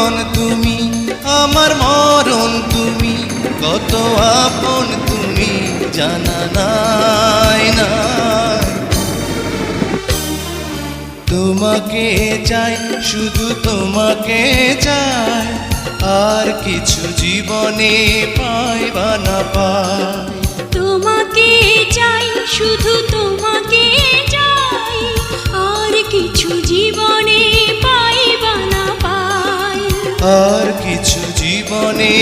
জীবন তুমি, আমার মরণ তুমি, কত আপন তুমি জানা নাই নাই। তোমাকে চাই, শুধু তোমাকে চাই, আর কিছু জীবনে পাইবা না পাই। তোমাকে চাই, শুধু তোমাকে চাই, আর কিছু জীবনে পাইবা না পাই। আর কিছু জীবনে